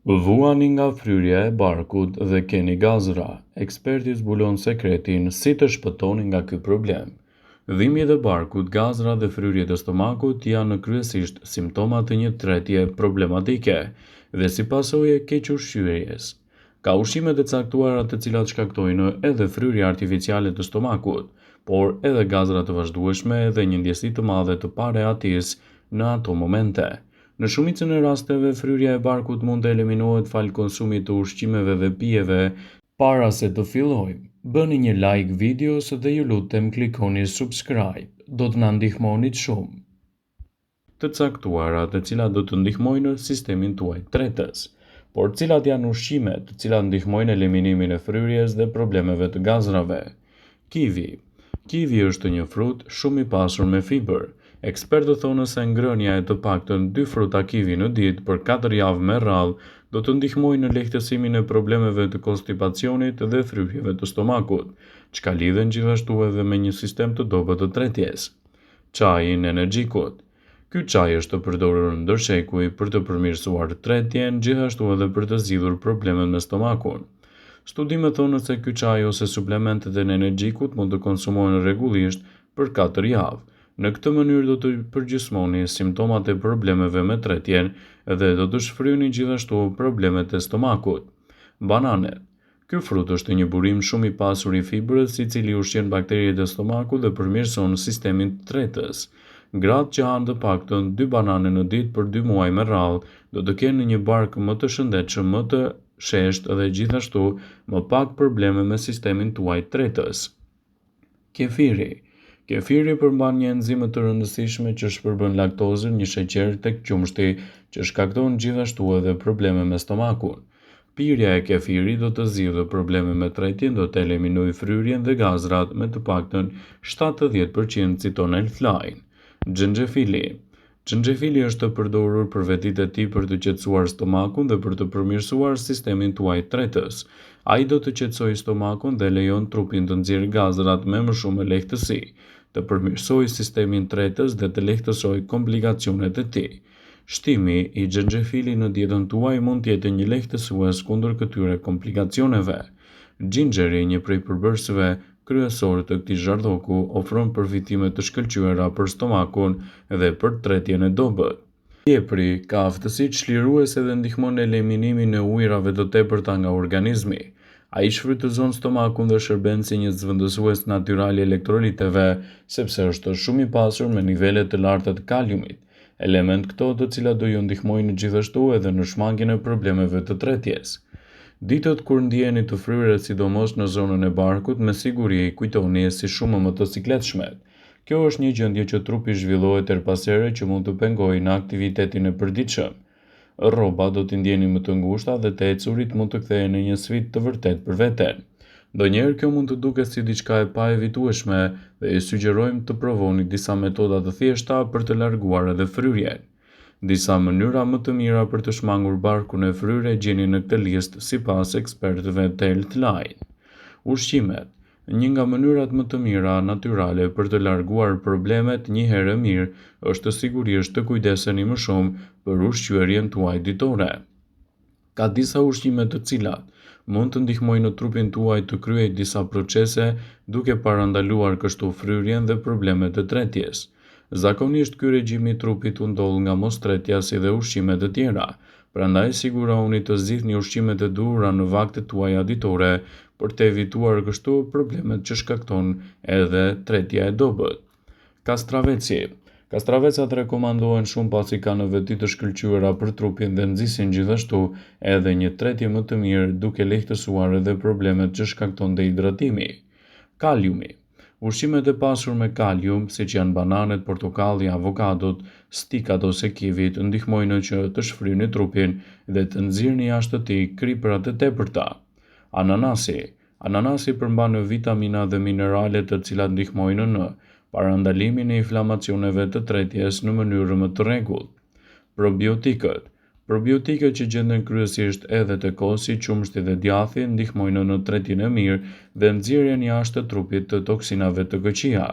Vuani nga fryrja e barkut dhe keni gazra, eksperti zbulon sekretin si të shpëtoni nga ky problem. Dhimbjet e barkut, gazra dhe fryrjet e stomakut janë kryesisht simptoma të një tretje problematike dhe si pasojë e keq ushqyerjes. Ka ushqime të caktuara të cilat shkaktojnë edhe fryrje artificiale të stomakut, por edhe gazra të vazhdueshme dhe një ndjesi të madhe të pareatisë në ato momente. Në shumicën e rasteve, fryrja e barkut mund të eliminohet fal konsumit të ushqimeve dhe pijeve para se të fillojmë. Bëni një like videos dhe ju lutem klikoni subscribe, do të na ndihmonit shumë. Të caktuara të cilat do të ndihmojnë sistemin tuaj tretës. Por cilat janë ushqimet të cilat ndihmojnë eliminimin e fryrjes dhe problemeve të gazrave? Kivi. Kivi është një frut shumë i pasur me fiber. Ekspertët thonë se ngrënia e të paktën 2 fruta kivi në ditë për 4 javë me radhë do të ndihmojë në lehtësimin e problemeve të konstipacionit dhe fryrjeve të stomakut, çka lidhen gjithashtu edhe me një sistem të dobët të tretjes. Çaji në energjikut. Ky çaj është përdorur ndërshekuj për të përmirësuar tretjen, gjithashtu edhe për të zgjidhur problemet me stomakun. Studimet thonë se ky çaj ose suplementet e energjikut mund të konsumohen rregullisht për 4 javë. Në këtë mënyrë do të përgjysmoni simptomat e problemeve me tretjen dhe do të shfryni gjithashtu problemet e stomakut. Bananet. Ky frut është një burim shumë i pasur i fibrës, i cili ushqen bakteriet e stomakut dhe përmirëson sistemin të tretës. Gratë që hanë të paktën 2 banane në ditë për 2 muaj me radhë do të kenë një bark më të shëndetshëm, më të sheshtë dhe gjithashtu më pak probleme me sistemin tuaj tretës. Kefiri. Kefiri përmban një enzimë të rëndësishme që shpërbën laktozën, një sheqer tek qumshti që shkakton gjithashtu edhe probleme me stomakun. Pirja e kefirit do të zgjidhë probleme me tretjen, do të eliminojë fryrjen dhe gazrat me të paktën 70%, citon Elfline. Xhenxhefili. Xhenxhefili është përdorur për vetitë e tij për të qetësuar stomakun dhe për të përmirësuar sistemin tuaj tretës. Ai do të qetësojë stomakun dhe lejon trupin të nxjerrë gazrat me më shumë lehtësi, të përmirësojë sistemin tretës dhe të lehtësojë komplikacionet e tij. Shtimi i xhenxhefilit në dietën tuaj mund të jetë një lehtësues kundër këtyre komplikacioneve. Gjinxheri, një prej përbërësve kryesor të këtij zhardhoku, ofron përfitime të shkëlqyera për stomakun dhe për tretjen e dobët. Tjepri ka aftësi çliruese dhe ndihmon në eliminimin e ujërave të tepërta nga organizmi. Ai shfrytëzon stomakun dhe shërben si një zhvendësues natyral i elektroliteve, sepse është shumë i pasur me nivele të larta të kaliumit, element këto të cilat do ju ndihmojnë gjithashtu edhe në shmangjen e problemeve të tretjes. Ditët kur ndjeni të fryrë, sidomos në zonën e barkut, me siguri kujtoni si shumë motosikletshmet. Kjo është një gjendje që trupi zhvillohet erpashere që mund të pengojë në aktivitetin e përditshëm. Rroba do t'i ndjeni më të ngushta dhe të ecurit mund të kthehen në një sfidë të vërtet për veten. Ndonjëherë kjo mund të duket si diçka e paevitueshme dhe ju sugjerojmë të provoni disa metoda të thjeshta për të larguar edhe fryrjen. Disa mënyra më të mira për të shmangur barkun e fryrë gjeni në këtë listë sipas ekspertëve të Healthline. Ushqimet. Një nga mënyrat më të mira natyrale për të larguar problemet një herë mirë është sigurisht të kujdeseni më shumë për ushqyerjen tuaj ditore. Ka disa ushqime të cilat mund të ndihmojnë në trupin tuaj të kryej disa procese duke parandaluar kështu fryrjen dhe problemet e tretjes. Zakonisht ky regjim i trupit u ndodh nga mostretja si dhe ushqimet e tjera, prandaj sigurohuni të zgjidhni ushqimet e duhura në vaktet tuaja ditore për të evituar kështu problemet që shkakton edhe tretja e dobët. Kastraveci. Kastravecat rekomandohen shumë pasi kanë veti të shkëlqyera për trupin dhe nxisin gjithashtu edhe një tretje më të mirë duke lehtësuar edhe problemet që shkakton dehidratimi. Kaliumi. Ushqimet e pasur me kalium, siç janë bananet, portokalli, avokadot, stikat ose kivit, ndihmojnë që të shfryni trupin dhe të nxirrni jashtë të tij kriprat e tepërta. Ananasi. Ananasi përmban vitamina dhe minerale të cilat ndihmojnë në parandalimin e inflamacioneve të tretjes në mënyrë më të rregullt. Probiotikët. Probiotikët që gjenden kryesisht edhe te kosi, qumshti dhe djathi ndihmojnë në tretjen e mirë dhe nxjerrjen jashtë të trupit të toksinave të këqija.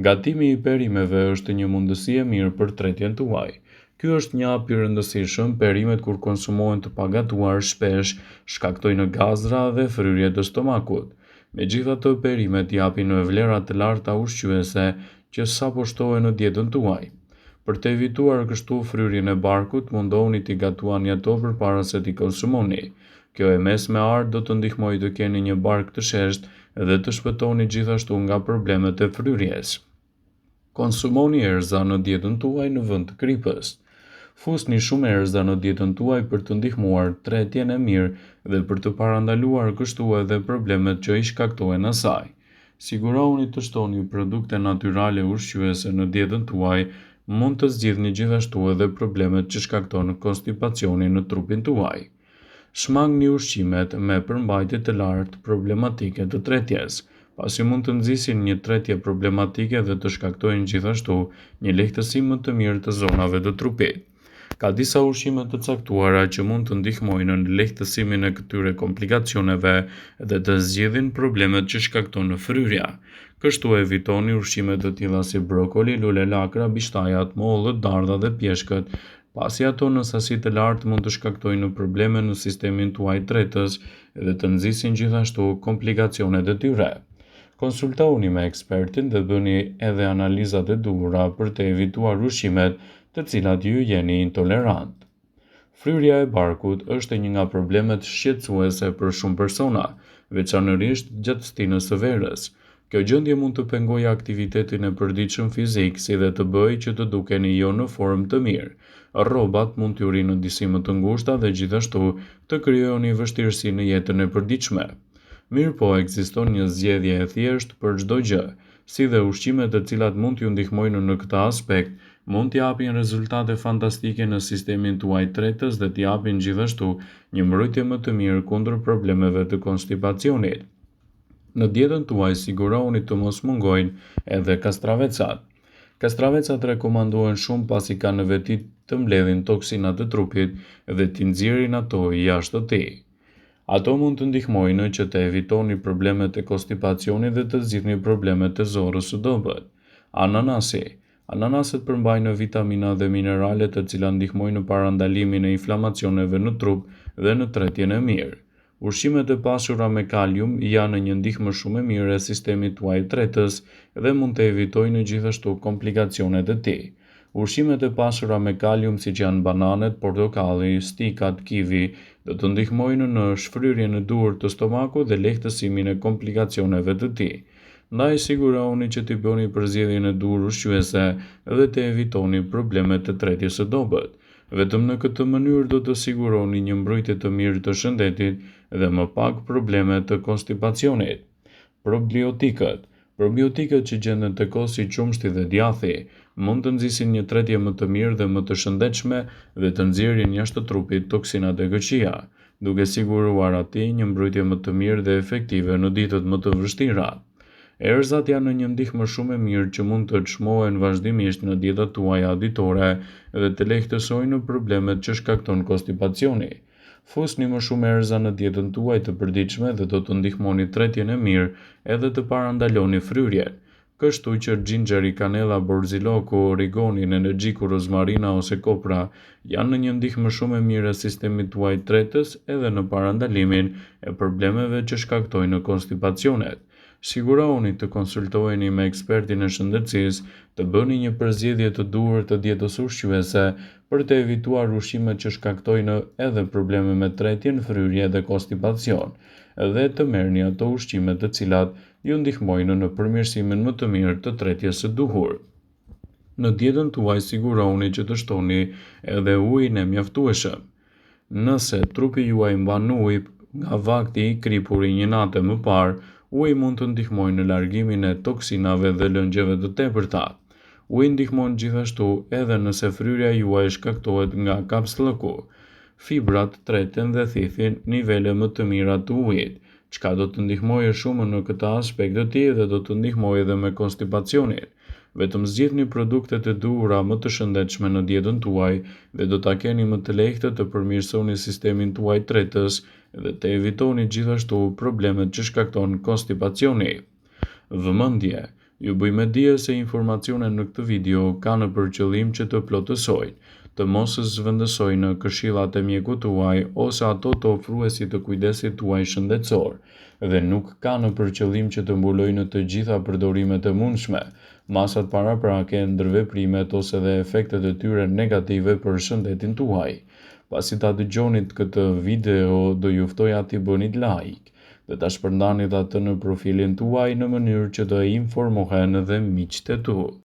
Gatimi i perimeve është një mundësi e mirë për tretjen tuaj. Ky është një hap i rëndësishëm. Perimet kur konsumohen të pagatuar shpesh shkaktojnë gazra dhe fryrje të stomakut. Megjithatë, perimet japin vlera të larta ushqyese që sapo shtohen në dietën tuaj. Për të evituar kështu fryrjen e barkut, mundohuni t'i gatuani ato përpara se t'i konsumoni. Kjo e mesme art do të ndihmojë të keni një bark të sheshtë dhe të shpëtoni gjithashtu nga problemet e fryrjes. Konsumoni erëza në dietën tuaj në vend të kripës. Fusni shumë erëza në dietën tuaj për të ndihmuar tretjen e mirë dhe për të parandaluar kështu edhe problemet që i shkaktohen asaj. Sigurohuni të shtoni produkte natyrale ushqyese në dietën tuaj. Mund të zgjidhni gjithashtu edhe problemet që shkaktojnë konstipacionin në trupin tuaj. Shmangni ushqimet me përmbajtje të lartë problematike të tretjes, pasi mund të nxisin një tretje problematike dhe të shkaktojnë gjithashtu një lehtësi më të mirë të zonave të trupit. Ka disa ushqime të caktuara që mund të ndihmojnë në lehtësimin e këtyre komplikacioneve dhe të zgjidhin problemet që shkakton fryrja. Kështu evitoni ushqime të tilla si brokoli, lule lakra, bishtajat, mollët, dardha dhe pjeshkët, pasi ato në sasi të lartë mund të shkaktojnë probleme në sistemin tuaj tretës dhe të nxisin gjithashtu komplikacionet e tyre. Konsultohuni me ekspertin dhe bëni edhe analizat e duhura për të evituar ushqimet të cilat ju jeni intolerant. Fryrja e barkut është një nga problemet shqetësuese për shumë persona, veçanërisht gjatë stinës së verës. Kjo gjendje mund të pengojë aktivitetin e përditshëm fizik, si dhe të bëjë që të dukeni jo në formë të mirë. Rrobat mund t'ju rinë në disi më të ngushta dhe gjithashtu të krijoni vështirësi në jetën e përditshme. Mirëpo ekziston një zgjedhje e thjeshtë për çdo gjë, si dhe ushqimet të cilat mund t'ju ndihmojnë në këtë aspekt, mund t'japin rezultate fantastike në sistemin tuaj tretës dhe t'japin gjithashtu një mbrojtje më të mirë kundër problemeve të konstipacionit. Në dietën tuaj sigurohuni të mos mungojnë edhe kastravecat. Kastravecat rekomandohen shumë pasi kanë në veti të mbledhin toksinat të trupit dhe t'i nxjerrin ato jashtë të tij. Ato mund të ndihmojnë që të evitoni problemet e konstipacionit dhe të zgjidhni problemet e zorrës së dobët. Ananasi. Ananaset përmbajnë vitamina dhe minerale të cilat ndihmojnë në parandalimin e inflamacioneve në trup dhe në tretjen e mirë. Ushqimet e pasura me kalium janë një ndihmë shumë e mirë e sistemit tuaj tretës dhe mund të evitojnë gjithashtu komplikacionet e tij. Ushqimet e pasura me kalium siç janë bananet, portokalli, stikat, kivi, do të ndihmojnë në shfryrjen e duhur të stomakut dhe lehtësimin e komplikacioneve të tij. Ndaj sigurohuni që t'i bëni përzgjedhjen e duhur ushqyese dhe të evitoni problemet të tretjes së dobët. Vetëm në këtë mënyrë do të siguroni një mbrojtje të mirë të shëndetit dhe më pak probleme të konstipacionit. Probiotikët. Probiotikët që gjenden tek osi, qumshti dhe djathi mund të nxisin një tretje më të mirë dhe më të shëndetshme dhe të nxjerrin jashtë trupit toksinat e këqija, duke siguruar atij një mbrojtje më të mirë dhe efektive në ditët më të vështira. Erëzat janë një ndihmë shumë e mirë që mund të çmohen vazhdimisht në dietat tuaja ditore dhe të lehtësojnë problemet që shkakton konstipacioni. Fusni më shumë erëza në dietën tuaj të përditshme dhe do të ndihmoni tretjen e mirë edhe të parandaloni fryrjen. Kështu që xhinxheri, kanella, borziloku, origoni, energjiku, rozmarina ose kopra janë një ndihmë shumë e mirë e sistemit tuaj tretës edhe në parandalimin e problemeve që shkaktojnë konstipacionet. Sigurohuni të konsultoheni me ekspertin e shëndetësisë, të bëni një përzgjedhje të duhur të dietës ushqyese për të evituar ushqimet që shkaktojnë edhe probleme me tretjen, fryrje dhe konstipacion, dhe të merrni ato ushqime të cilat ju ndihmojnë në përmirësimin më të mirë të tretjes së duhur. Në dietën tuaj sigurohuni që të shtoni edhe ujin e mjaftueshëm. Nëse trupi juaj mban ujë nga vakti i kripuri një natë më parë, uji mund të ndihmojë në largimin e toksinave dhe lëngjeve të tepërta. Uji ndihmon gjithashtu edhe nëse fryrja juaj shkaktohet nga kapslëku. Fibrat treten dhe thithin nivele më të mira të ujit, çka do të ndihmojë shumë në këtë aspekt të tij dhe do të ndihmojë edhe me konstipacionin. Vetëm zgjidhni produktet e duhura më të shëndetshme në dietën tuaj dhe do ta keni më të lehtë të përmirësoni sistemin tuaj tretës dhe të evitoni gjithashtu problemet që shkakton konstipacioni. Vëmendje. Ju bëj me dije se informacionet në këtë video kanë për qëllim që të plotësojnë, të mos zhvendësojnë në këshillat e mjekut tuaj ose ato të ofruesit të kujdesit tuaj shëndetësor, dhe nuk kanë për qëllim që të mbulojnë të gjitha përdorimet e mundshme, masat paraprake, ndërveprimet ose dhe efektet e tyre negative për shëndetin tuaj. Pasi ta dëgjonit këtë video, do ju ftoja t'i bënit like dhe ta shpërndanit atë në profilin tuaj në mënyrë që të informohen dhe miqtë e tu.